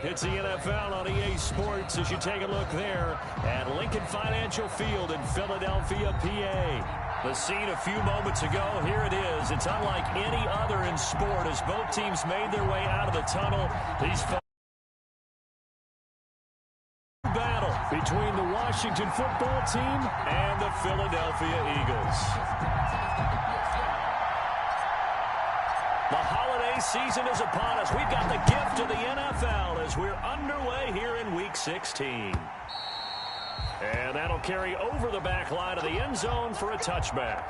It's the NFL on EA Sports as you take a look there at Lincoln Financial Field in Philadelphia, PA. The scene a few moments ago, here it is. It's unlike any other in sport as both teams made their way out of the tunnel. These battle between the Washington football team and the Philadelphia Eagles. The holiday season is upon us. We've got the gift of the NFL as we're underway here in Week 16. And that'll carry over the back line of the end zone for a touchback.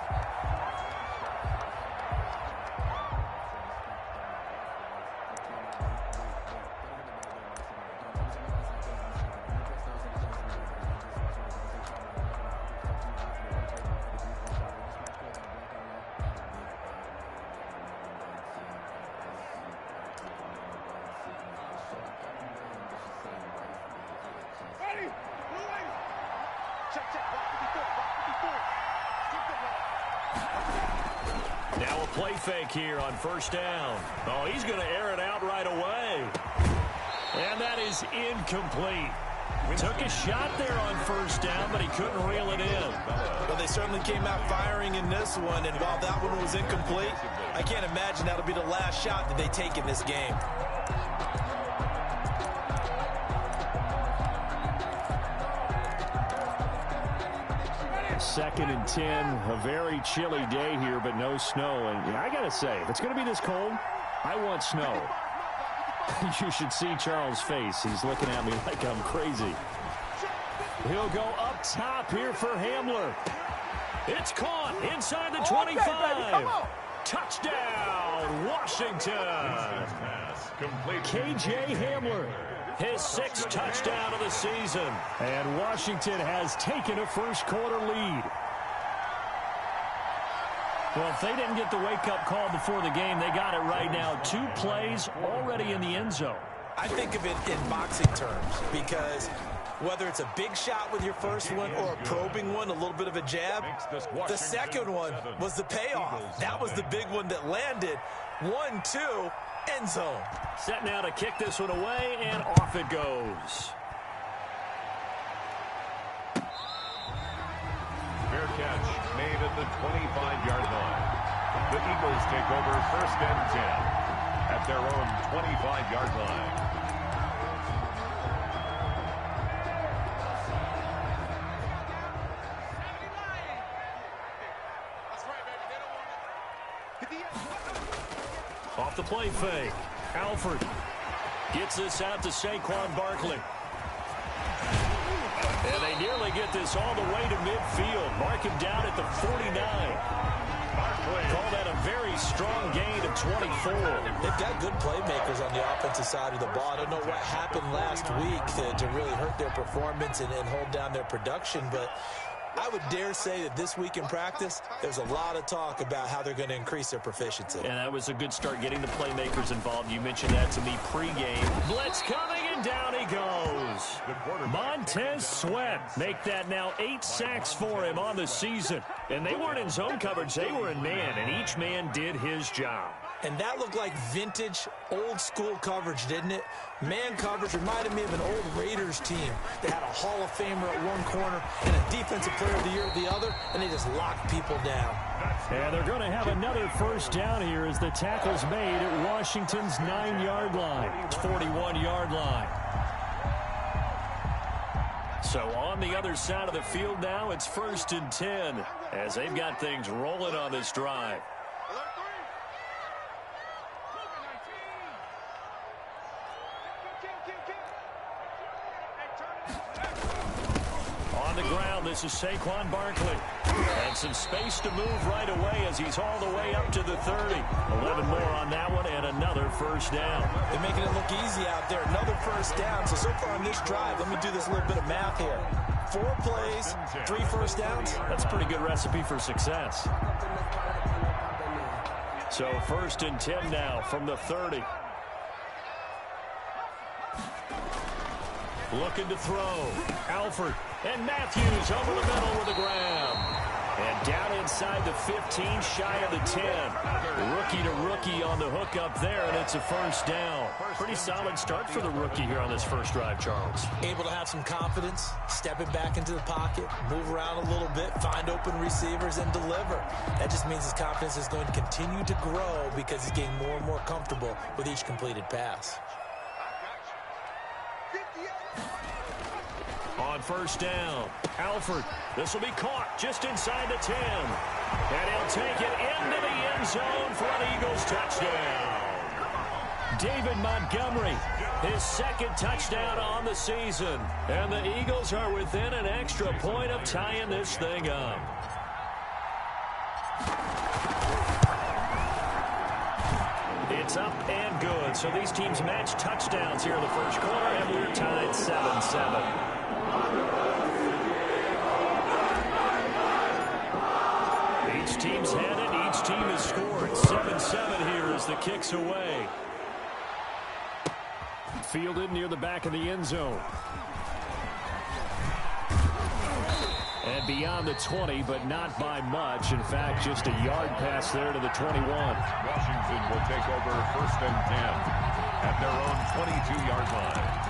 Now a play fake here on first down. Oh, he's going to air it out right away. And that is incomplete. Took a shot there on first down, but he couldn't reel it in. Well, they certainly came out firing in this one, and while that one was incomplete, I can't imagine that'll be the last shot that they take in this game. Second and 10, a very chilly day here, but no snow. And I got to say, if it's going to be this cold, I want snow. You should see Charles' face. He's looking at me like I'm crazy. He'll go up top here for Hamler. It's caught inside the 25. Touchdown, Washington. KJ Hamler. His sixth touchdown of the season. And Washington has taken a first-quarter lead. Well, if they didn't get the wake-up call before the game, they got it right now. 2 plays already in the end zone. I think of it in boxing terms because whether it's a big shot with your first one or a probing one, a little bit of a jab, the second one was the payoff. That was the big one that landed. 1-2. End zone. Set now to kick this one away, and off it goes. Fair catch made at the 25-yard line. The Eagles take over first and 10 at their own 25-yard line. Off the play fake. Alford gets this out to Saquon Barkley. And they nearly get this all the way to midfield. Mark him down at the 49. Call that a very strong gain of 24. They've got good playmakers on the offensive side of the ball. I don't know what happened last week to really hurt their performance and hold down their production, but I would dare say that this week in practice, there's a lot of talk about how they're going to increase their proficiency. And that was a good start getting the playmakers involved. You mentioned that to me pregame. Blitz coming, and down he goes. Montez Sweat make that now 8 sacks for him on the season. And they weren't in zone coverage. They were in man, and each man did his job. And that looked like vintage, old-school coverage, didn't it? Man coverage reminded me of an old Raiders team that had a Hall of Famer at one corner and a Defensive Player of the Year at the other, and they just locked people down. And they're going to have another first down here as the tackle's made at Washington's 9-yard line. It's 41-yard line. So on the other side of the field now, it's first and 10 as they've got things rolling on this drive. On the ground, this is Saquon Barkley. And some space to move right away as he's all the way up to the 30. 11 more on that one and another first down. They're making it look easy out there. Another first down. So far on this drive, let me do this little bit of math here. 4 plays, 3 first downs. That's a pretty good recipe for success. So first and 10 now from the 30. Looking to throw. Alford and Matthews over the middle with a grab. And down inside the 15, shy of the 10. Rookie to rookie on the hook up there, and it's a first down. Pretty solid start for the rookie here on this first drive, Charles. Able to have some confidence, stepping back into the pocket, move around a little bit, find open receivers, and deliver. That just means his confidence is going to continue to grow because he's getting more and more comfortable with each completed pass. On first down, Alford. This will be caught just inside the 10. And he'll take it into the end zone for an Eagles touchdown. David Montgomery, his second touchdown on the season. And the Eagles are within an extra point of tying this thing up. It's up and good. So these teams match touchdowns here in the first quarter, and we're tied 7-7. Each team's had it. Each team has scored. 7-7 here as the kick's away. Fielded near the back of the end zone. And beyond the 20, but not by much. In fact, just a yard pass there to the 21. Washington will take over 1st and 10 at their own 22-yard line.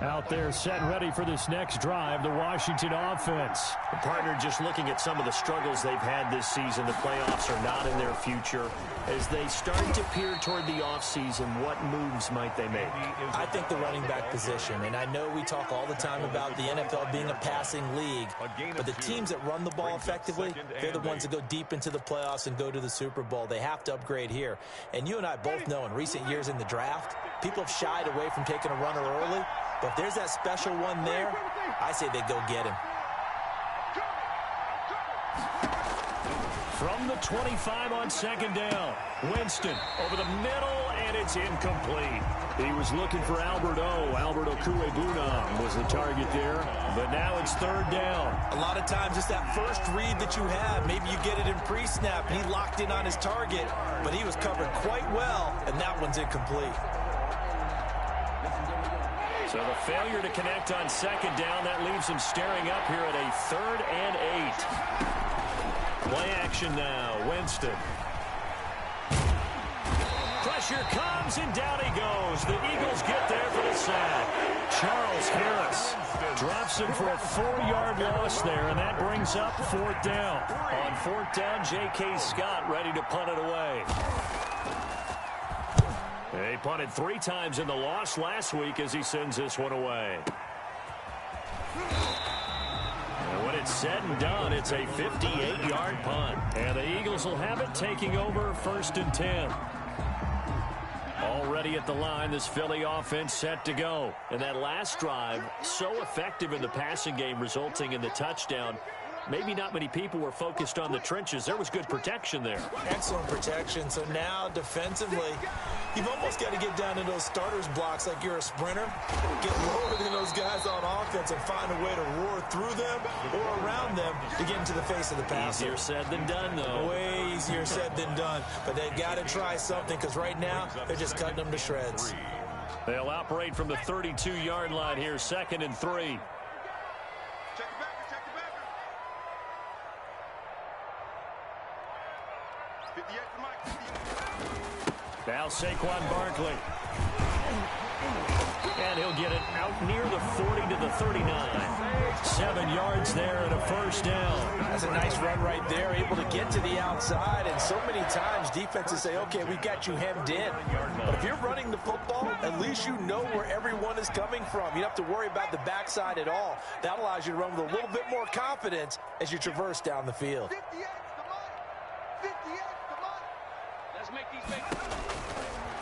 Out there set and ready for this next drive, the Washington offense. The partner just looking at some of the struggles they've had this season. The playoffs are not in their future. As they start to peer toward the offseason, what moves might they make? I think the running back position, and I know we talk all the time about the NFL being a passing league, but the teams that run the ball effectively, they're the ones that go deep into the playoffs and go to the Super Bowl. They have to upgrade here. And you and I both know in recent years in the draft, people have shied away from taking a runner early. But if there's that special one there, I say they go get him. From the 25 on second down, Winston over the middle, and it's incomplete. He was looking for Albert Okuebunam was the target there, but now it's third down. A lot of times it's that first read that you have. Maybe you get it in pre-snap, and he locked in on his target, but he was covered quite well, and that one's incomplete. So the failure to connect on second down, that leaves him staring up here at a 3rd and 8. Play action now, Winston. Pressure comes, and down he goes. The Eagles get there for the sack. Charles Harris drops him for a 4-yard loss there, and that brings up 4th down. On 4th down, J.K. Scott ready to punt it away. They punted 3 times in the loss last week as he sends this one away. And when it's said and done, it's a 58-yard punt. And the Eagles will have it, taking over 1st and 10. Already at the line, this Philly offense set to go. And that last drive, so effective in the passing game, resulting in the touchdown. Maybe not many people were focused on the trenches. There was good protection there. Excellent protection. So now defensively, you've almost got to get down in those starters blocks like you're a sprinter. Get lower than those guys on offense and find a way to roar through them or around them to get into the face of the passer. Easier said than done, though. Way easier said than done. But they've got to try something because right now they're just cutting them to shreds. They'll operate from the 32-yard line here, 2nd and 3. Now Saquon Barkley. And he'll get it out near the 40 to the 39. 7 yards there and a 1st down. That's a nice run right there, able to get to the outside. And so many times defenses say, okay, we've got you hemmed in. But if you're running the football, at least you know where everyone is coming from. You don't have to worry about the backside at all. That allows you to run with a little bit more confidence as you traverse down the field.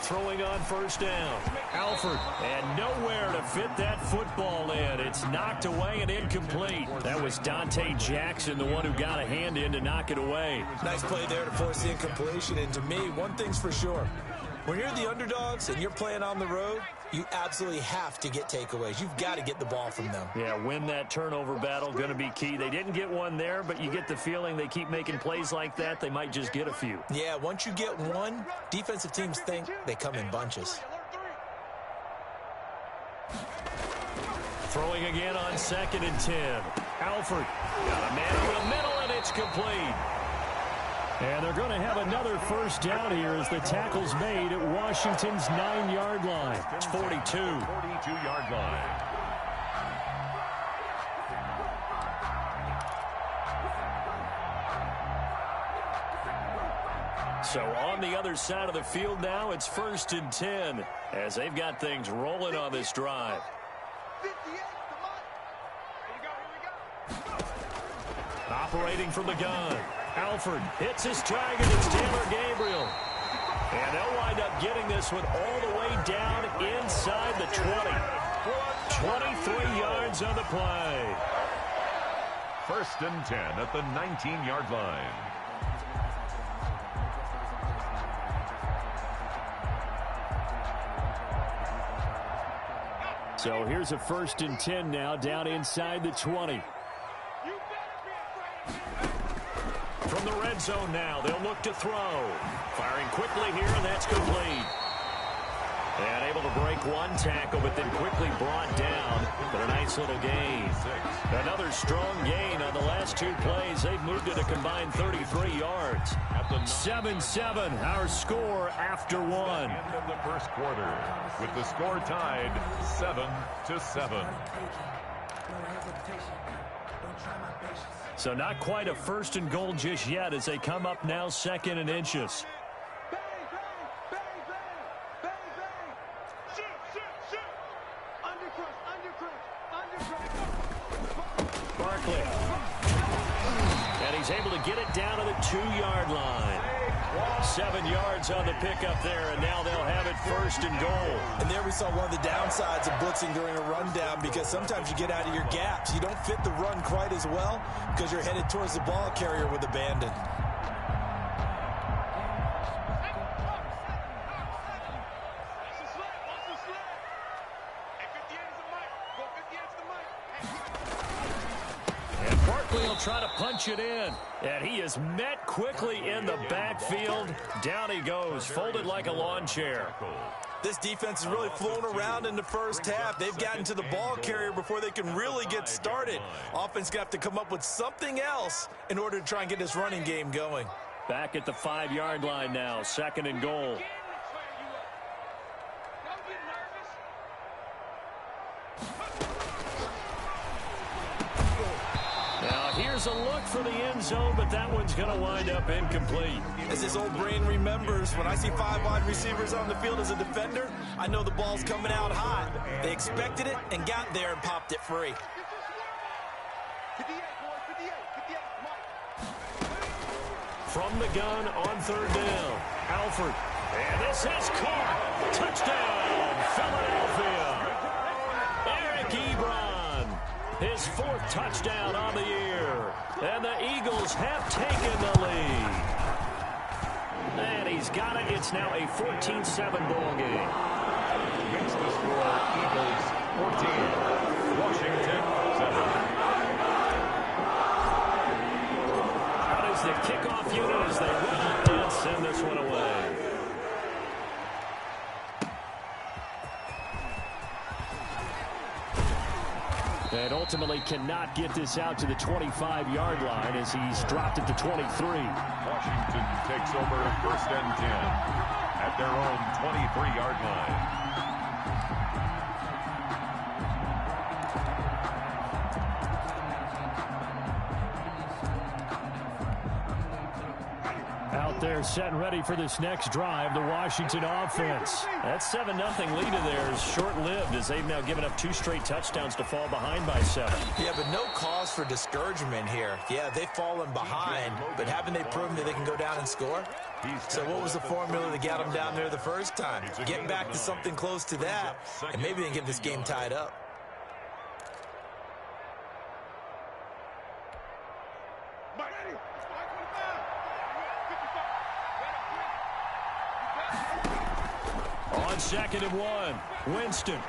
Throwing on 1st down. Alford, and nowhere to fit that football in. It's knocked away and incomplete. That was Dante Jackson, the one who got a hand in to knock it away. Nice play there to force the incompletion. And to me, one thing's for sure. When you're the underdogs and you're playing on the road, you absolutely have to get takeaways. You've got to get the ball from them. Yeah, win that turnover battle, going to be key. They didn't get one there, but you get the feeling they keep making plays like that, they might just get a few. Yeah, once you get one, defensive teams think they come in bunches. Throwing again on 2nd and 10. Alford got a man over the middle, and it's complete. And they're going to have another first down here as the tackle's made at Washington's 9-yard line. It's 42. 42-yard line. So on the other side of the field now, it's 1st and 10 as they've got things rolling on this drive. Operating from the gun. Alford hits his target. It's Taylor Gabriel. And they'll wind up getting this one all the way down inside the 20. 23 yards on the play. 1st and 10 at the 19-yard line. So here's a 1st and 10 now down inside the 20. From the red zone now, they'll look to throw. Firing quickly here, and that's complete. And able to break one tackle, but then quickly brought down. But a nice little gain. Another strong gain on the last 2 plays. They've moved it a combined 33 yards. 7-7, our score after 1. End of the first quarter, with the score tied 7-7. So not quite a 1st and goal just yet as they come up now 2nd and inches. Barkley. And he's able to get it down to the 2-yard line. 7 yards on the pickup there, and now they'll have it 1st and goal. And there we saw one of the downsides of blitzing during a rundown, because sometimes you get out of your gaps. You don't fit the run quite as well because you're headed towards the ball carrier with abandon. And Barkley will try to punch it in. And he is met quickly in the backfield. Down he goes, folded like a lawn chair. This defense has really flown around in the first half. They've gotten to the ball carrier before they can really get started. Offense got to come up with something else in order to try and get this running game going. Back at the 5-yard line now, 2nd and goal. Now here's a look for the end zone, but that one's going to wind up incomplete. As his old brain remembers, when I see 5 wide receivers on the field as a defender, I know the ball's coming out hot. They expected it and got there and popped it free. From the gun on 3rd down, Alford. And this is caught. Touchdown, Philadelphia. Eric Ebron, his 4th touchdown on the year. And the Eagles have taken the lead. And he's got it. It's now a 14-7 ball game. Makes the score Eagles 14, Washington 7. The kickoff unit as they run and send this one away. And ultimately cannot get this out to the 25-yard line as he's dropped it to 23. Washington takes over 1st and 10 at their own 23-yard line. Out there set and ready for this next drive, the Washington offense. That 7-0 lead of theirs is short-lived as they've now given up 2 straight touchdowns to fall behind by 7. Yeah, but no cause for discouragement here. Yeah, they've fallen behind, but haven't they proven that they can go down and score? So what was the formula that got them down there the first time? Get back to something close to that, and maybe they can get this game tied up. 2nd and 1. Winston.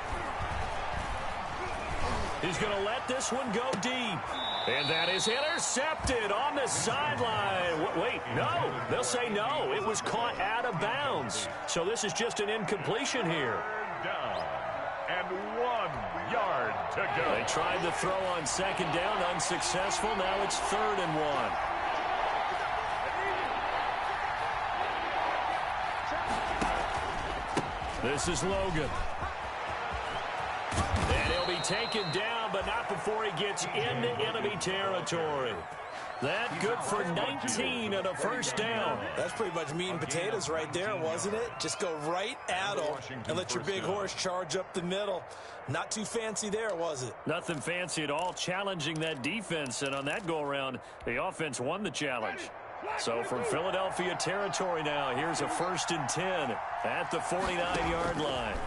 He's going to let this one go deep. And that is intercepted on the sideline. Wait, no. They'll say no. It was caught out of bounds. So this is just an incompletion here. Down. And 1 yard to go. They tried to throw on 2nd down, unsuccessful. Now it's 3rd and 1. This is Logan. And he'll be taken down, but not before he gets into enemy territory. That good for 19 and a 1st down. That's pretty much meat and potatoes right there, wasn't it? Just go right at him and let your big horse charge up the middle. Not too fancy there, was it? Nothing fancy at all, challenging that defense. And on that go-around, the offense won the challenge. So from Philadelphia territory now, here's a 1st and 10 at the 49-yard line.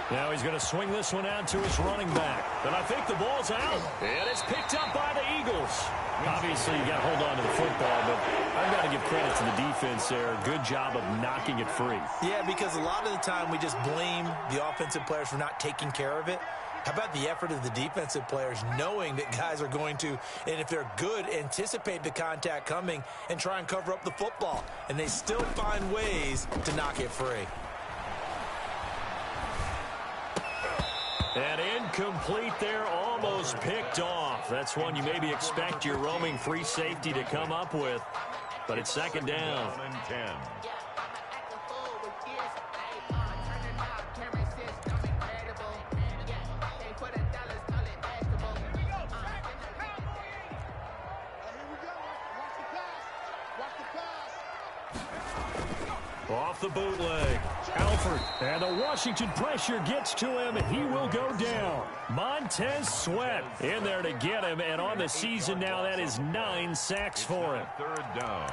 Now he's going to swing this one out to his running back. And I think the ball's out. And it's picked up by the Eagles. Obviously, you got to hold on to the football, but I've got to give credit to the defense there. Good job of knocking it free. Yeah, because a lot of the time we just blame the offensive players for not taking care of it. How about the effort of the defensive players knowing that guys are going to, and if they're good, anticipate the contact coming and try and cover up the football. And they still find ways to knock it free. And incomplete there, almost picked off. That's one you maybe expect your roaming free safety to come up with. But it's 2nd down. 10. Off the bootleg. Alford. And the Washington pressure gets to him. He will go down. Montez Sweat in there to get him. And on the season now, that is 9 sacks for him. 3rd down.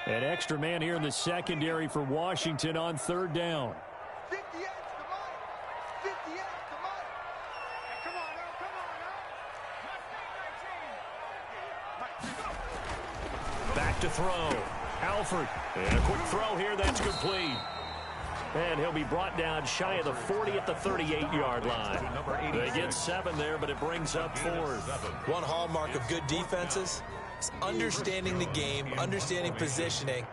An extra man here in the secondary for Washington on 3rd down. Back to throw. Alford. And a quick throw here. That's complete. And he'll be brought down shy of the 40 at the 38-yard line. They get 7 there, but it brings up 4th. One hallmark of good defenses is understanding the game, understanding positioning,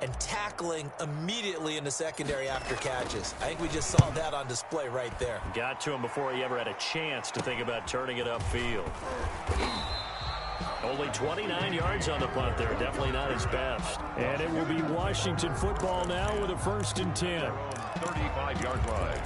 and tackling immediately in the secondary after catches. I think we just saw that on display right there. Got to him before he ever had a chance to think about turning it upfield. Only 29 yards on the punt there. Definitely not his best. And it will be Washington football now with a 1st and 10. 35-yard line.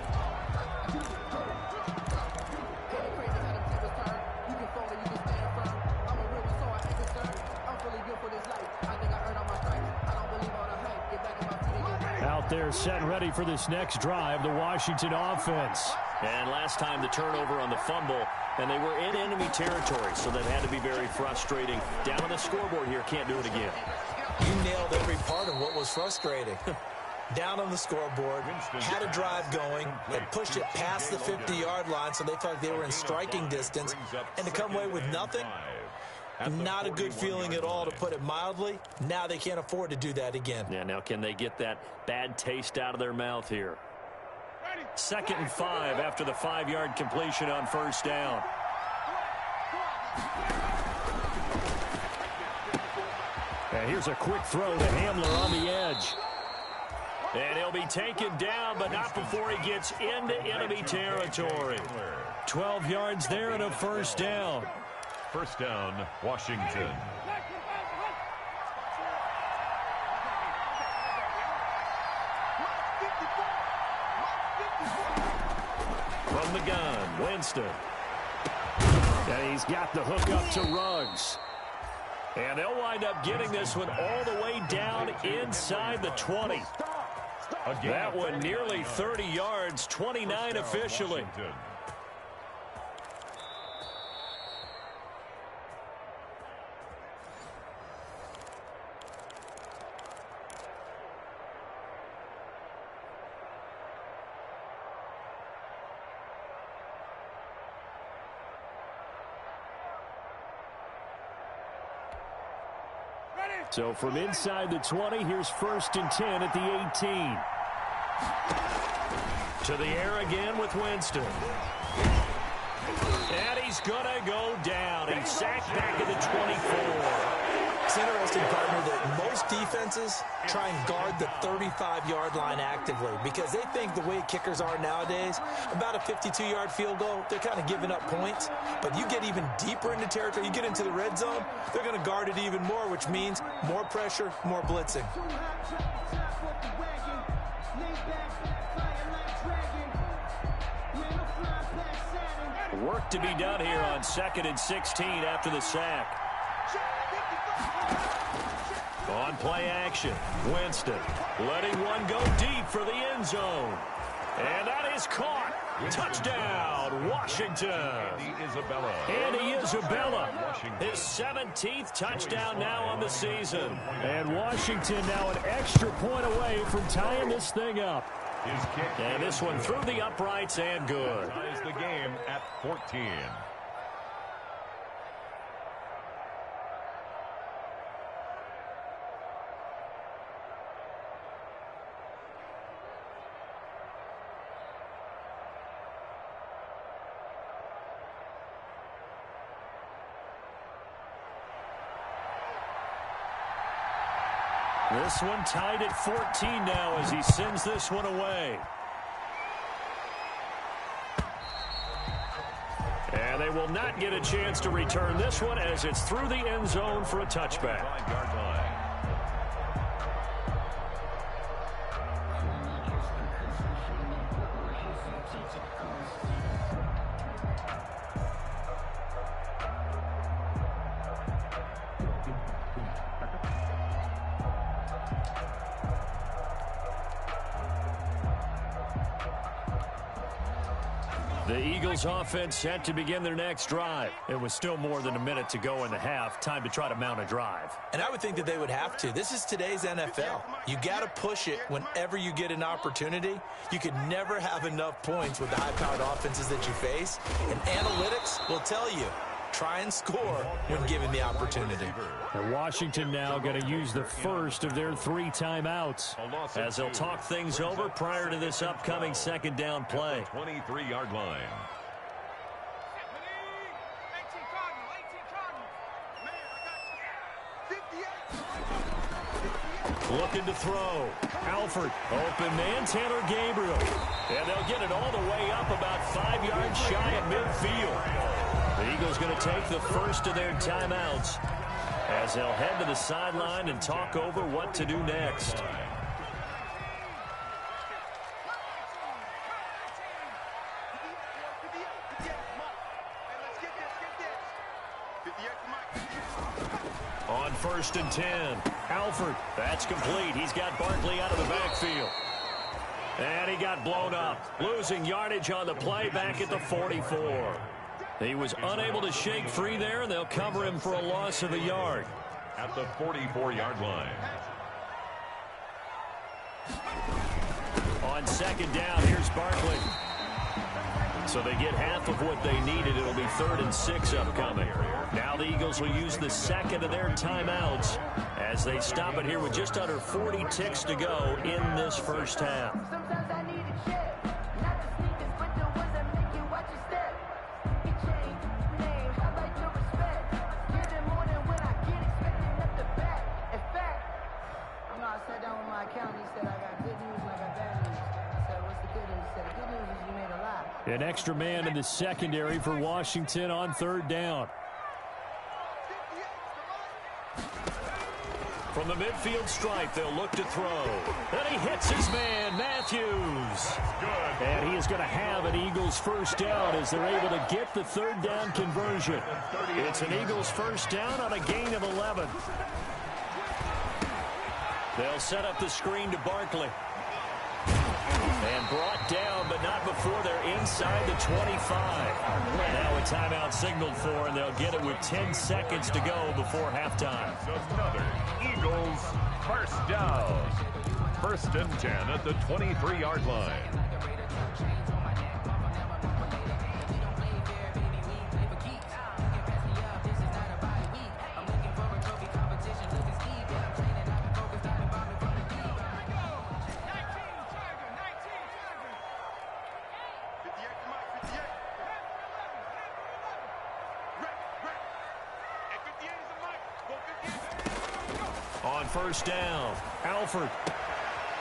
Out there set ready for this next drive, the Washington offense. And last time the turnover on the fumble, and they were in enemy territory, so that had to be very frustrating. Down on the scoreboard here, can't do it again. You nailed every part of what was frustrating. Down on the scoreboard, had a drive going, had pushed it past the 50-yard line, so they felt like they were in striking distance, and to come away with nothing, not a good feeling at all, to put it mildly. Now they can't afford to do that again. Yeah, now can they get that bad taste out of their mouth here? 2nd and 5 after the 5-yard completion on 1st down. And here's a quick throw to Hamler on the edge. And he'll be taken down, but not before he gets into enemy territory. 12 yards there and a 1st down. 1st down, Washington. From the gun, Winston. And he's got the hook up to Ruggs. And they'll wind up getting this one all the way down inside the 20. That one nearly 30 yards, 29 officially. So from inside the 20, here's 1st and 10 at the 18. To the air again with Winston. And he's going to go down. He's sacked back at the 24. It's interesting, partner, that most defenses try and guard the 35-yard line actively because they think the way kickers are nowadays, about a 52-yard field goal, they're kind of giving up points. But you get even deeper into territory, you get into the red zone, they're going to guard it even more, which means more pressure, more blitzing. Work to be done here on 2nd and 16 after the sack. On play action, Winston letting one go deep for the end zone. And that is caught. Touchdown, Washington. Andy Isabella, his 17th touchdown now on the season. And Washington now an extra point away from tying this thing up. And this one through the uprights and good. Ties the game at 14. This one tied at 14 now as he sends this one away. And they will not get a chance to return this one as it's through the end zone for a touchback. 5-yard line. The Eagles offense set to begin their next drive. It was still more than a minute to go in the half. Time to try to mount a drive. And I would think that they would have to. This is today's NFL. You got to push it whenever you get an opportunity. You could never have enough points with the high-powered offenses that you face. And analytics will tell you, try and score when given the opportunity. And Washington now going to use the first of their 3 timeouts as they'll talk things over prior to this upcoming second down play. 23-yard line. Looking to throw. Alford, open man, Taylor Gabriel. And they'll get it all the way up about 5 yards shy of midfield. The Eagles going to take the first of their timeouts as they'll head to the sideline and talk over what to do next. On 1st and 10, Alford, that's complete. He's got Barkley out of the backfield. And he got blown up, losing yardage on the play back at the 44. He was unable to shake free there, and they'll cover him for a loss of a yard. At the 44-yard line. On 2nd down, here's Barkley. So they get half of what they needed. It'll be 3rd and 6 upcoming. Now the Eagles will use the second of their timeouts as they stop it here with just under 40 ticks to go in this first half. An extra man in the secondary for Washington on 3rd down. From the midfield stripe, they'll look to throw. And he hits his man, Matthews. And he is going to have an Eagles first down as they're able to get the 3rd down conversion. It's an Eagles first down on a gain of 11. They'll set up the screen to Barkley. And brought down, but not before they're inside the 25. Now a timeout signaled for, and they'll get it with 10 seconds to go before halftime. Another Eagles first down. 1st and 10 at the 23-yard line. On first down, Alford.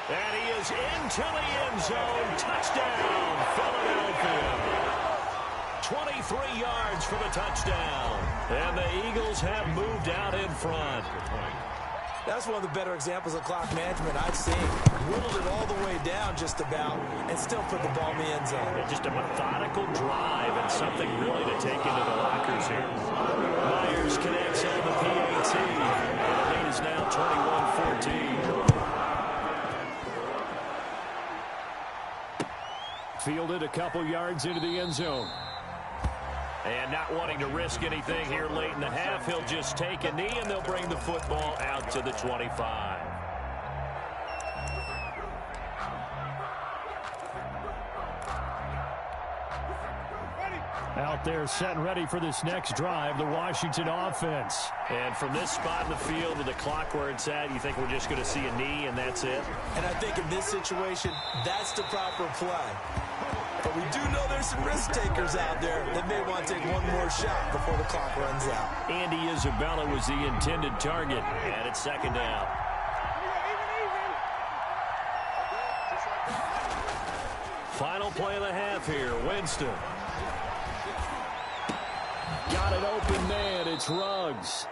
And he is into the end zone. Touchdown, Philadelphia. 23 yards for the touchdown. And the Eagles have moved out in front. That's one of the better examples of clock management I've seen. Whittled it all the way down just about and still put the ball in the end zone. Yeah, just a methodical drive and something really to take into the lockers here. Myers connects on the PAT. The lead is now 21-14. Fielded a couple yards into the end zone. And not wanting to risk anything here late in the half, he'll just take a knee, and they'll bring the football out to the 25. Out there set and ready for this next drive, the Washington offense. And from this spot in the field with the clock where it's at, you think we're just going to see a knee and that's it? And I think in this situation, that's the proper play. But we do know there's some risk takers out there that may want to take one more shot before the clock runs out. Andy Isabella was the intended target, and it's second down. Final play of the half here, Winston. Got an open man, it's Ruggs.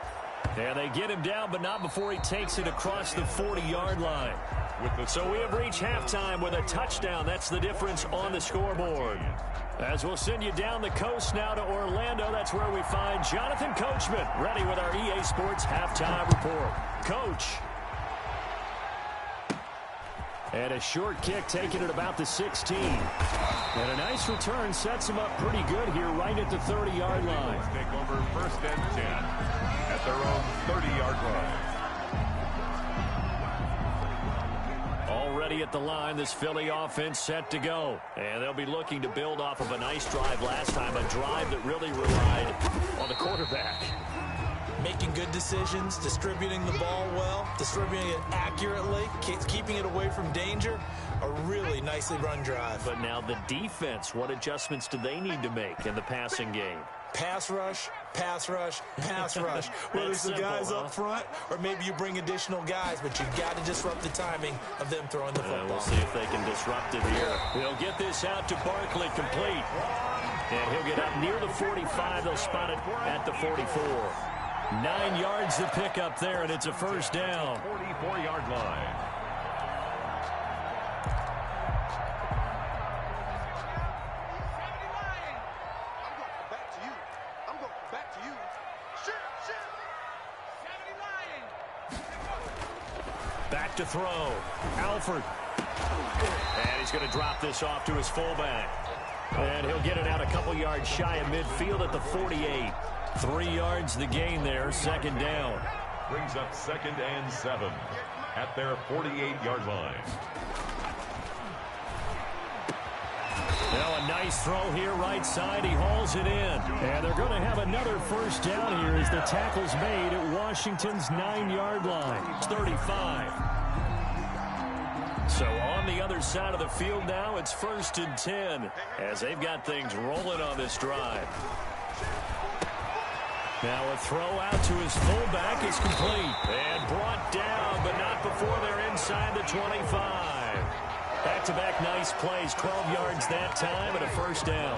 And they get him down, but not before he takes it across the 40-yard line. So we have reached halftime with a touchdown. That's the difference on the scoreboard. As we'll send you down the coast now to Orlando, that's where we find Jonathan Coachman, ready with our EA Sports halftime report. Coach. And a short kick taken at about the 16. And a nice return sets him up pretty good here right at the 30-yard line. Take over first and 10 at their own 30-yard line. Already at the line, this Philly offense set to go. And they'll be looking to build off of a nice drive last time, a drive that really relied on the quarterback. Making good decisions, distributing the ball well, distributing it accurately, keeping it away from danger. A really nicely run drive. But now the defense, what adjustments do they need to make in the passing game? Pass rush, pass rush, pass rush. Whether it's the guys up front or maybe you bring additional guys, but you've got to disrupt the timing of them throwing the football. We'll see if they can disrupt it here. They'll get this out to Barkley, complete. And he'll get up near the 45. They'll spot it at the 44. 9 yards to pick up there, and it's a first down. 44-yard line. Back to throw. Alford. And he's going to drop this off to his fullback. And he'll get it out a couple yards shy of midfield at the 48. 3 yards the gain there, second down. Brings up 2nd and 7 at their 48-yard line. Now a nice throw here, right side. He hauls it in. And they're going to have another first down here as the tackle's made at Washington's 9-yard line. It's 35. So on the other side of the field now, it's 1st and 10 as they've got things rolling on this drive. Now a throw out to his fullback is complete. And brought down, but not before they're inside the 25. Back-to-back nice plays, 12 yards that time, and a first down.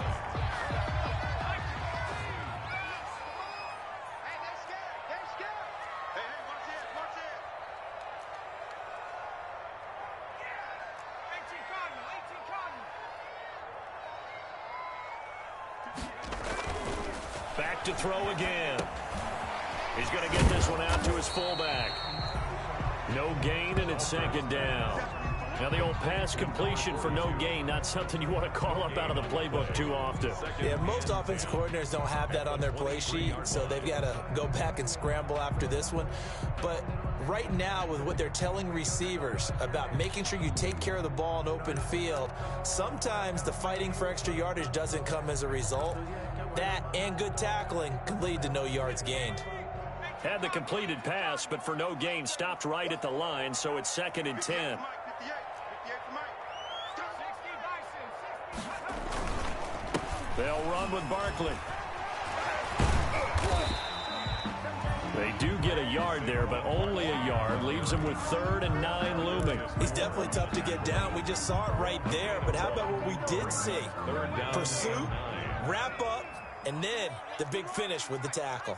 Back to throw again. He's going to get this one out to his fullback. No gain, and it's second down. Now the old pass completion for no gain, not something you want to call up out of the playbook too often. Yeah, most offensive coordinators don't have that on their play sheet, so they've got to go back and scramble after this one. But right now, with what they're telling receivers about making sure you take care of the ball in open field, sometimes the fighting for extra yardage doesn't come as a result. That and good tackling can lead to no yards gained. Had the completed pass, but for no gain, stopped right at the line, so it's 2nd and 10. They'll run with Barkley. They do get get a yard there, but only a yard. Leaves him with 3rd and 9 looming. He's definitely tough to get down. We just saw it right there. But how about what we did see? Pursuit, wrap up, and then the big finish with the tackle.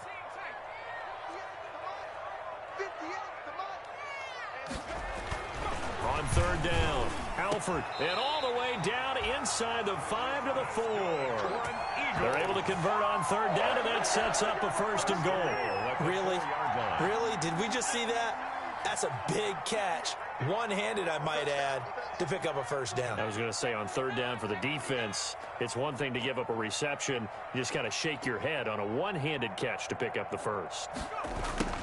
On 3rd down, Alford, and all the way down inside the 5 to the 4. They're able to convert on 3rd down, and that sets up a 1st and goal. Really? Really? Did we just see that? That's a big catch. One-handed, I might add, to pick up a 1st down. I was going to say, on 3rd down for the defense, it's one thing to give up a reception. You just got to shake your head on a one-handed catch to pick up the 1st.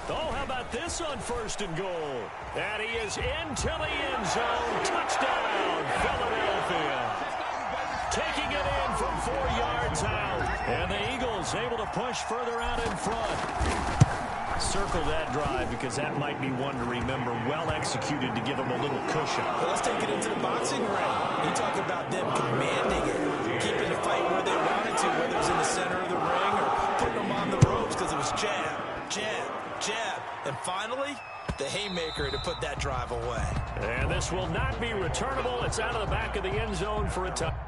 Oh, how about this on 1st and goal? And he is into the end zone. Touchdown, Philadelphia. Taking it in from 4 yards out. And the Eagles able to push further out in front. Circle that drive because that might be one to remember. Well executed to give them a little cushion. Well, let's take it into the boxing ring. You talk about them commanding it, keeping the fight where they wanted to, whether it's in the center of the ring or putting them on the ropes because it was jab, jab, jab. And finally, the haymaker to put that drive away. And this will not be returnable. It's out of the back of the end zone for a touchdown.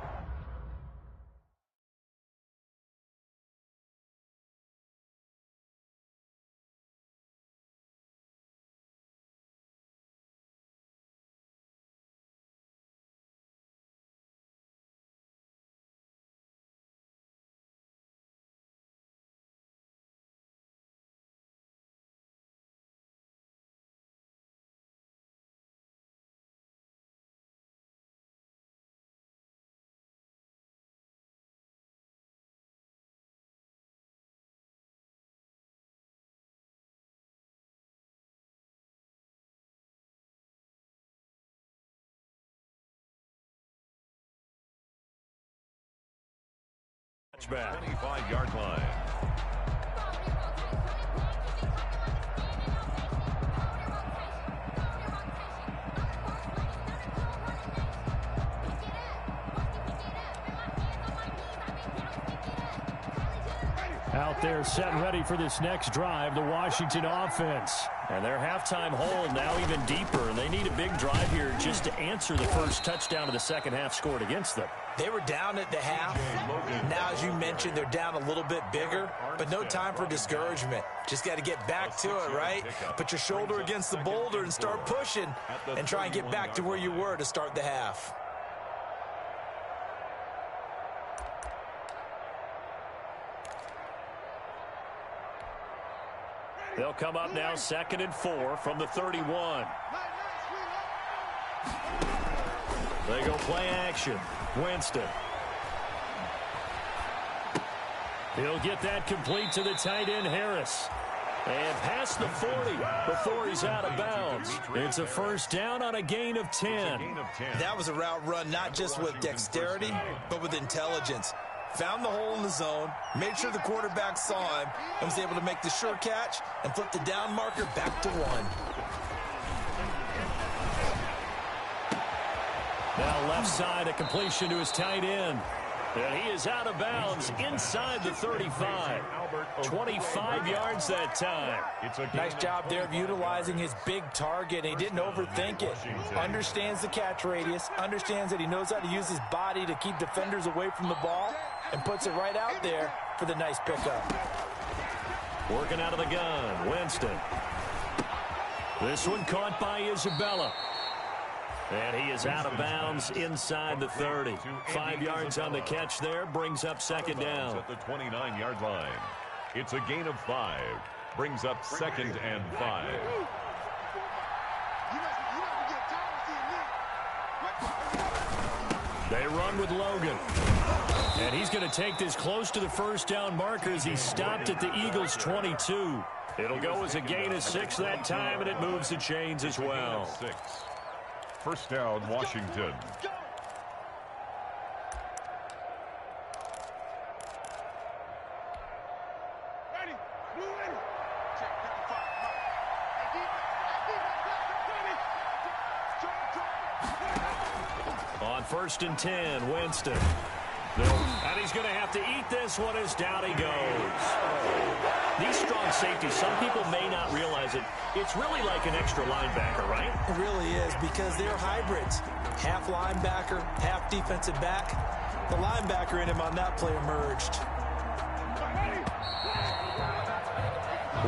Back. 25-yard line. Out there set and ready for this next drive, the Washington offense. And their halftime hold now even deeper, and they need a big drive here just to answer the first touchdown of the second half scored against them. They were down at the half. Now, as you mentioned, they're down a little bit bigger, but no time for discouragement. Just got to get back to it, right? Put your shoulder against the boulder and start pushing and try and get back to where you were to start the half. They'll come up now 2nd and 4 from the 31. They go play action. Winston. He'll get that complete to the tight end, Harris. And past the 40 before he's out of bounds. It's a 1st down on a gain of 10. That was a route run not just with dexterity, but with intelligence. Found the hole in the zone, made sure the quarterback saw him, and was able to make the sure catch and flip the down marker back to 1. Now left side, a completion to his tight end. And he is out of bounds inside the 35. 25 yards that time. Nice job there of utilizing his big target. He didn't overthink it. Understands the catch radius. Understands that he knows how to use his body to keep defenders away from the ball. And puts it right out there for the nice pickup. Working out of the gun, Winston. This one caught by Isabella. And he is out of bounds inside the 30. 5 yards on the catch there, brings up 2nd down. At the 29-yard line. It's a gain of 5. Brings up 2nd and 5. They run with Logan. And he's going to take this close to the 1st down marker as he stopped at the Eagles' 22. It'll go as a gain of 6 that time, and it moves the chains as well. 6. 1st down, Washington. On 1st and 10, Winston. And he's going to have to eat this one as down he goes. These strong safeties, some people may not realize it. It's really like an extra linebacker, right? It really is, because they're hybrids. Half linebacker, half defensive back. The linebacker in him on that play emerged.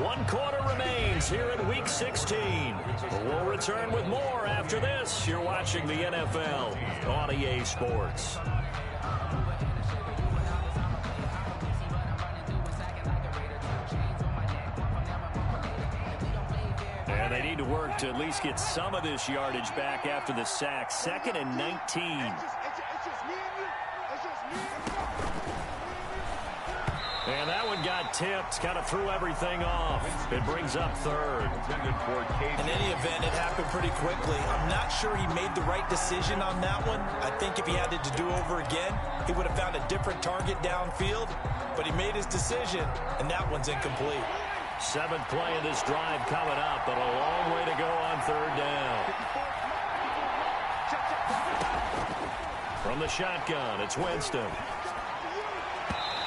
1 quarter remains here in Week 16. We'll return with more after this. You're watching the NFL on EA Sports. And they need to work to at least get some of this yardage back after the sack. 2nd and 19. And that one got tipped, kind of threw everything off. It brings up 3rd. In any event, it happened pretty quickly. I'm not sure he made the right decision on that one. I think if he had it to do over again, he would have found a different target downfield. But he made his decision, and that one's incomplete. 7th play of this drive coming up, but a long way to go on 3rd down. From the shotgun, it's Winston.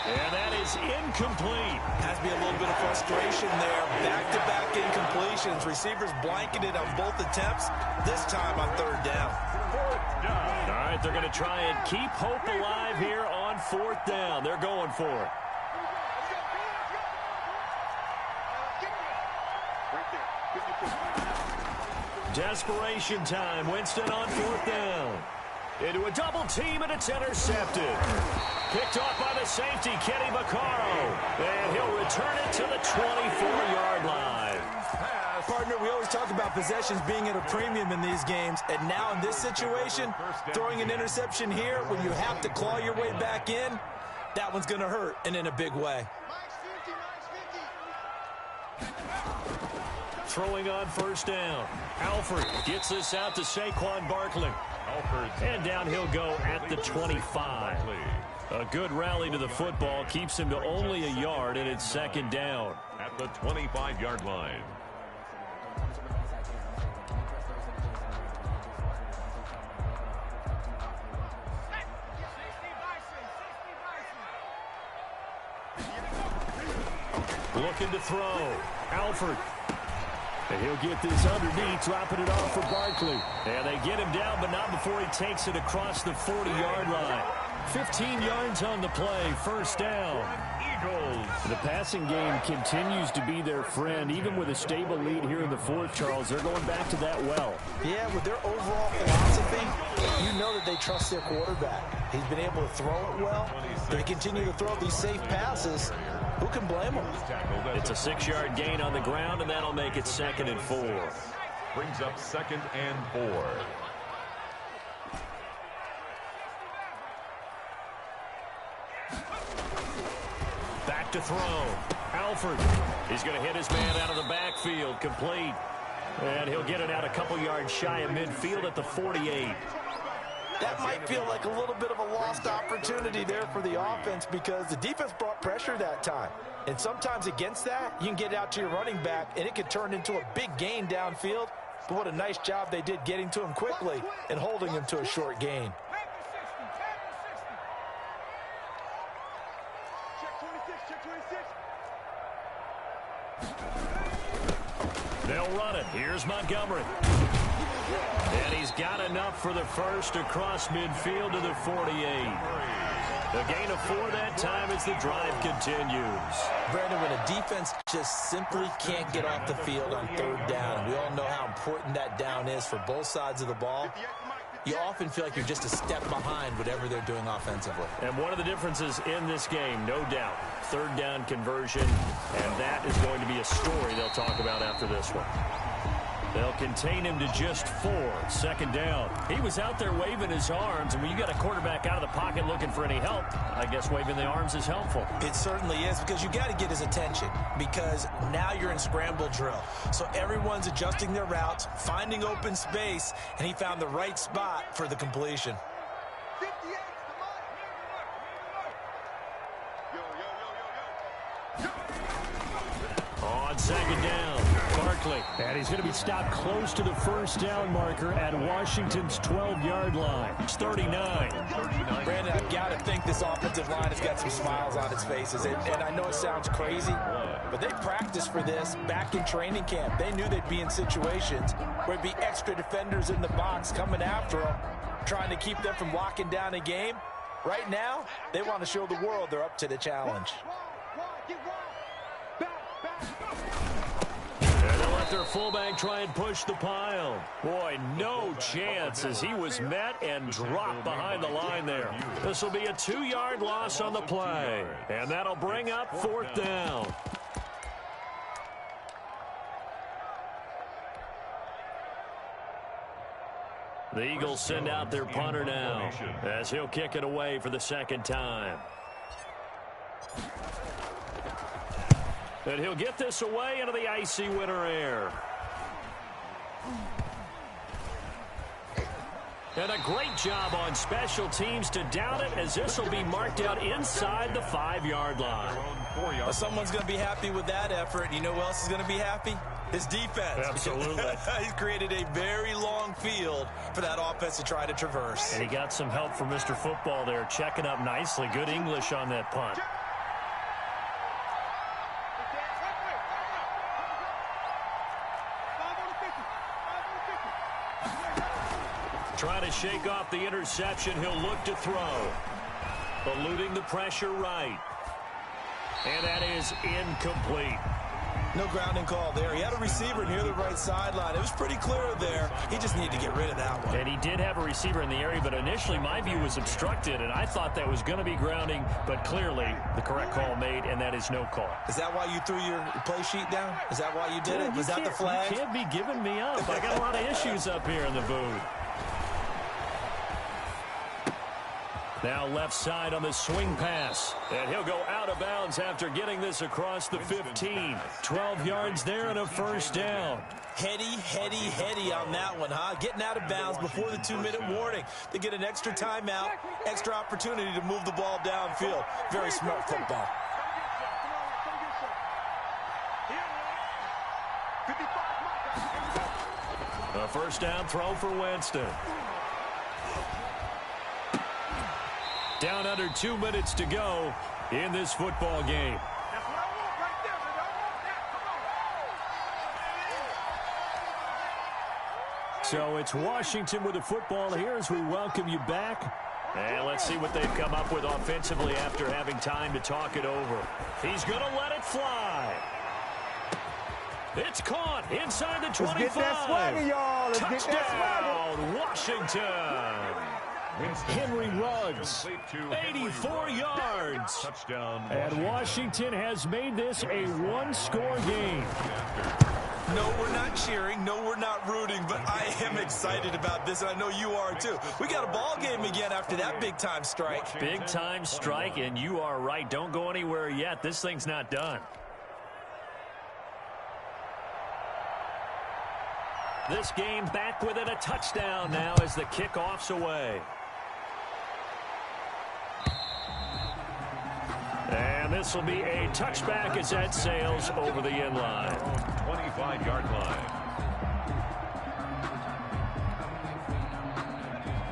And that is incomplete. Has to be a little bit of frustration there. Back-to-back incompletions. Receivers blanketed on both attempts, this time on 3rd down. All right, they're going to try and keep hope alive here on 4th down. They're going for it. Desperation time. Winston on 4th down. Into a double team, and it's intercepted. Picked off by the safety, Kenny Vaccaro. And he'll return it to the 24-yard line. Partner, we always talk about possessions being at a premium in these games. And now in this situation, throwing an interception here when you have to claw your way back in, that one's going to hurt, and in a big way. Throwing on 1st down. Alford gets this out to Saquon Barkley. And down he'll go at the 25. A good rally to the football keeps him to only a yard, and it's 2nd down. At the 25-yard line. Looking to throw. Alford. And he'll get this underneath, dropping it off for Barkley. And they get him down, but not before he takes it across the 40-yard line. 15 yards on the play, 1st down. Eagles. The passing game continues to be their friend. Even with a stable lead here in the 4th, Charles, they're going back to that well. Yeah, with their overall philosophy, you know that they trust their quarterback. He's been able to throw it well. They continue to throw these safe passes. Who can blame them? It's a 6-yard gain on the ground, and that'll make it 2nd and 4. Brings up 2nd and 4. Back to throw. Alford. He's going to hit his man out of the backfield. Complete. And he'll get it out a couple yards shy of midfield at the 48. That might feel like a little bit of a lost opportunity there for the offense because the defense brought pressure that time. And sometimes against that, you can get out to your running back, and it could turn into a big gain downfield. But what a nice job they did getting to him quickly and holding him to a short gain. They'll run it. Here's Montgomery. And he's got enough for the first across midfield to the 48. A gain of 4 that time as the drive continues. Brandon, when a defense just simply can't get off the field on 3rd down, we all know how important that down is for both sides of the ball, you often feel like you're just a step behind whatever they're doing offensively. And one of the differences in this game, no doubt, 3rd down conversion, and that is going to be a story they'll talk about after this one. They'll contain him to just 4. 2nd down. He was out there waving his arms, and when you got a quarterback out of the pocket looking for any help, I guess waving the arms is helpful. It certainly is, because you got to get his attention, because now you're in scramble drill. So everyone's adjusting their routes, finding open space, and he found the right spot for the completion. On 2nd down, Barkley. And he's going to be stopped close to the first down marker at Washington's 12-yard line. It's 39. Brandon, I've got to think this offensive line has got some smiles on its faces. And I know it sounds crazy, but they practiced for this back in training camp. They knew they'd be in situations where it'd be extra defenders in the box coming after them, trying to keep them from locking down a game. Right now, they want to show the world they're up to the challenge. And they'll let their fullback try and push the pile. Boy, no chance as he was met and dropped behind the line there. This will be a 2-yard loss on the play. And that'll bring up 4th down. The Eagles send out their punter now as he'll kick it away for the 2nd time. And he'll get this away into the icy winter air. And a great job on special teams to down it, as this will be marked out inside the 5-yard line. Well, someone's going to be happy with that effort. You know who else is going to be happy? His defense. Absolutely. He's created a very long field for that offense to try to traverse. And he got some help from Mr. Football there, checking up nicely. Good English on that punt. Trying to shake off the interception. He'll look to throw. Eluding the pressure right. And that is incomplete. No grounding call there. He had a receiver near the right sideline. It was pretty clear there. He just needed to get rid of that one. And he did have a receiver in the area, but initially my view was obstructed, and I thought that was going to be grounding, but clearly the correct call made, and that is no call. Is that why you threw your play sheet down? Is that why you did it? Was that the flag? You can't be giving me up. I got a lot of issues up here in the booth. Now left side on the swing pass. And he'll go out of bounds after getting this across the 15. 12 yards there and a 1st down. Heady on that one, huh? Getting out of bounds before the 2-minute warning. They get an extra timeout, extra opportunity to move the ball downfield. Very smart football. A 1st down throw for Winston. Down under 2 minutes to go in this football game. So it's Washington with the football here as we welcome you back. And let's see what they've come up with offensively after having time to talk it over. He's going to let it fly. It's caught inside the 25. Let's get that swagger, y'all. Let's Touchdown, get that swagger. Washington. Henry Ruggs, 84 yards. Touchdown. And Washington has made this a 1-score game. No, we're not cheering. No, we're not rooting. But I am excited about this, and I know you are too. We got a ball game again after that big-time strike. Big-time strike, and you are right. Don't go anywhere yet. This thing's not done. This game back within a touchdown now as the kickoff's away. And this will be a touchback as that sails over the end line. 25-yard line.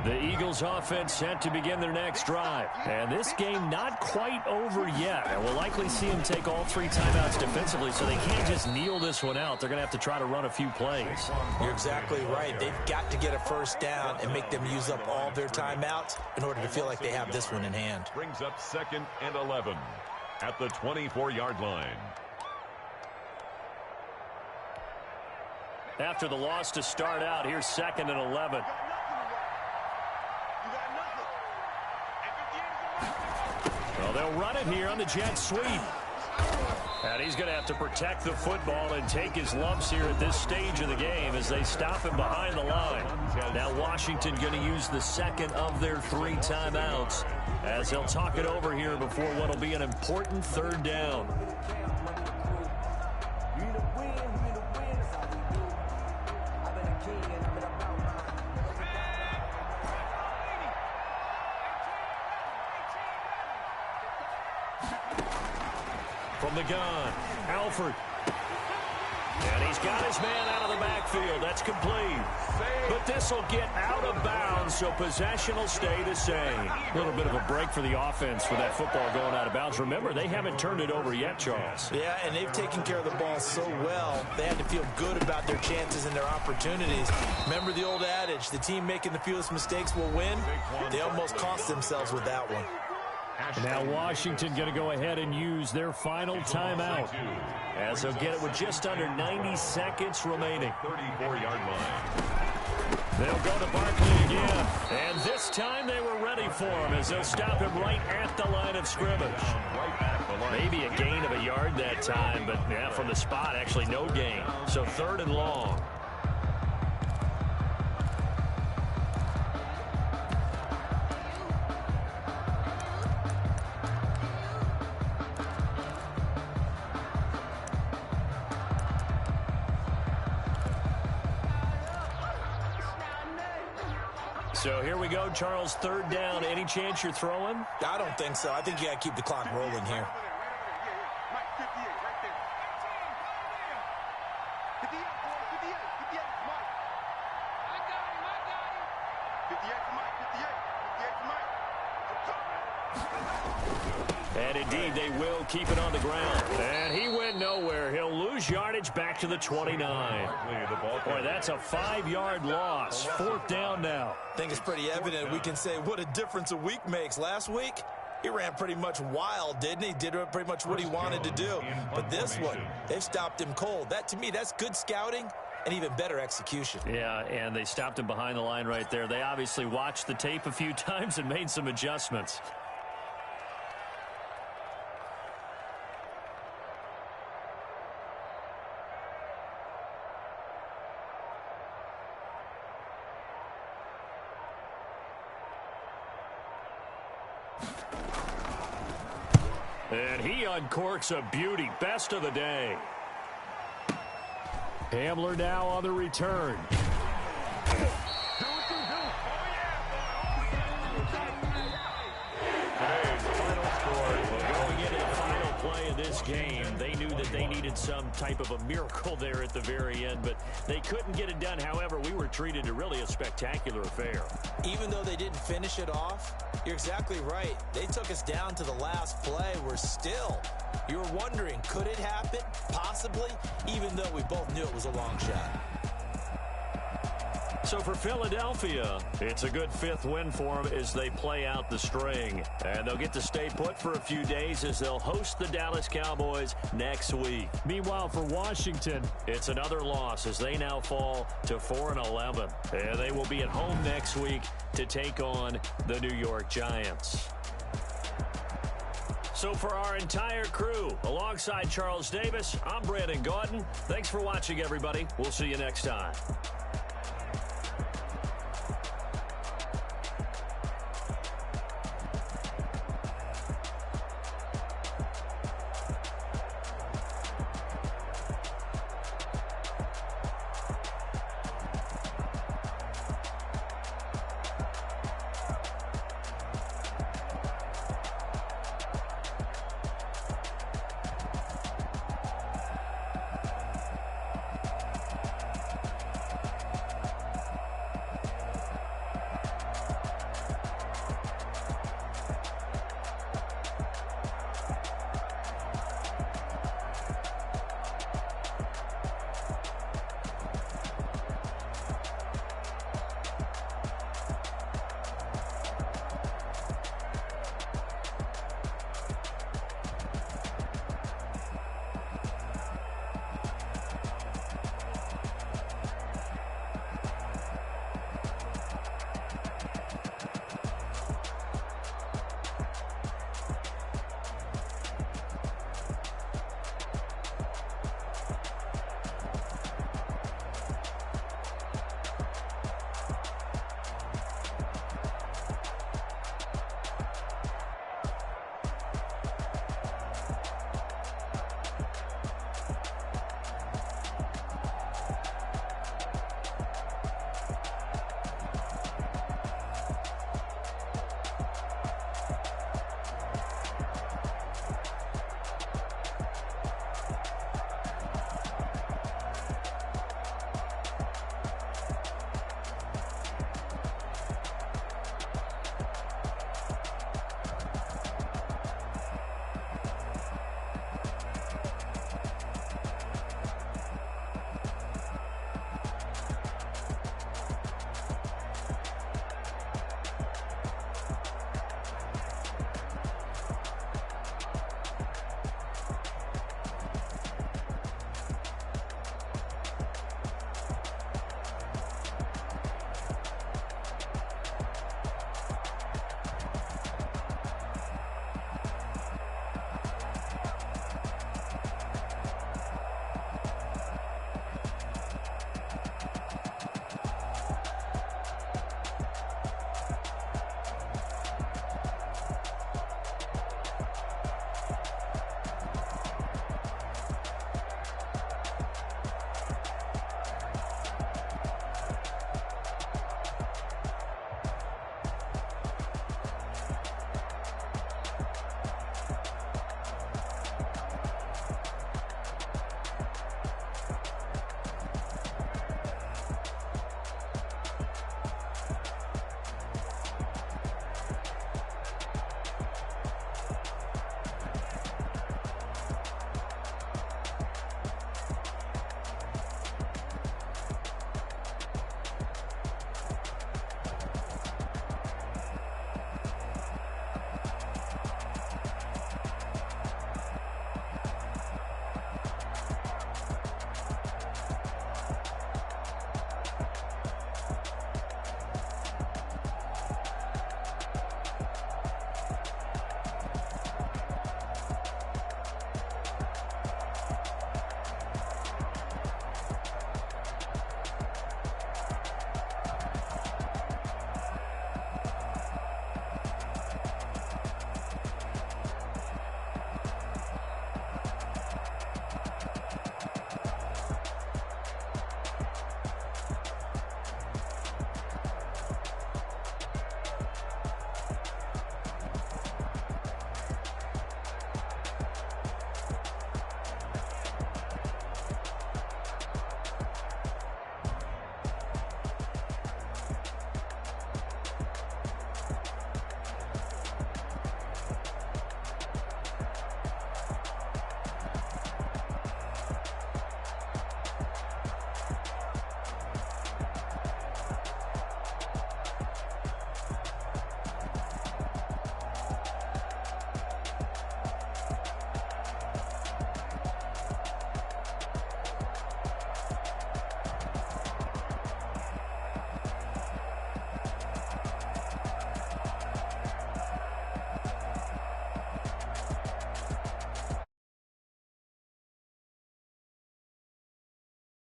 The Eagles offense set to begin their next drive. And this game not quite over yet. And we'll likely see them take all 3 timeouts defensively, so they can't just kneel this one out. They're going to have to try to run a few plays. You're exactly right. They've got to get a 1st down and make them use up all their timeouts in order to feel like they have this one in hand. Brings up 2nd and 11 at the 24-yard line. After the loss to start out, here's 2nd and 11. Well, they'll run it here on the jet sweep. And he's going to have to protect the football and take his lumps here at this stage of the game as they stop him behind the line. Now Washington going to use the 2nd of their 3 timeouts as they'll talk it over here before what will be an important 3rd down. From the gun, Alford. And he's got his man out of the backfield. That's complete. But this will get out of bounds, so possession will stay the same. A little bit of a break for the offense with that football going out of bounds. Remember, they haven't turned it over yet, Charles. Yeah, and they've taken care of the ball so well, they had to feel good about their chances and their opportunities. Remember the old adage, the team making the fewest mistakes will win? They almost cost themselves with that one. Now Washington going to go ahead and use their final timeout, as they'll get it with just under 90 seconds remaining. 34-yard line. They'll go to Barkley again, and this time they were ready for him as they'll stop him right at the line of scrimmage. Maybe a gain of a yard that time, but yeah, from the spot, actually no gain. So 3rd and long. So here we go, Charles, 3rd down. Any chance you're throwing? I don't think so. I think you got to keep the clock rolling here. And indeed, they will keep it on the ground. And he went nowhere. He'll lose yardage back to the 29. Boy, that's a 5-yard loss. 4th down now. I think it's pretty evident. We can say what a difference a week makes. Last week, he ran pretty much wild, didn't he? Did pretty much what he wanted to do. But this one, they've stopped him cold. That, to me, that's good scouting and even better execution. Yeah, and they stopped him behind the line right there. They obviously watched the tape a few times and made some adjustments. And he uncorks a beauty. Best of the day. Hamler now on the return. Going into the final play of this game, they knew that they needed some type of a miracle there at the very end, but they couldn't get it done. However, we were treated to really a spectacular affair. Even though they didn't finish it off, you're exactly right. They took us down to the last play. We're still, you were wondering, could it happen? Possibly, even though we both knew it was a long shot. So for Philadelphia, it's a good 5th win for them as they play out the string. And they'll get to stay put for a few days as they'll host the Dallas Cowboys next week. Meanwhile, for Washington, it's another loss as they now fall to 4-11. And they will be at home next week to take on the New York Giants. So for our entire crew, alongside Charles Davis, I'm Brandon Gaudin. Thanks for watching, everybody. We'll see you next time.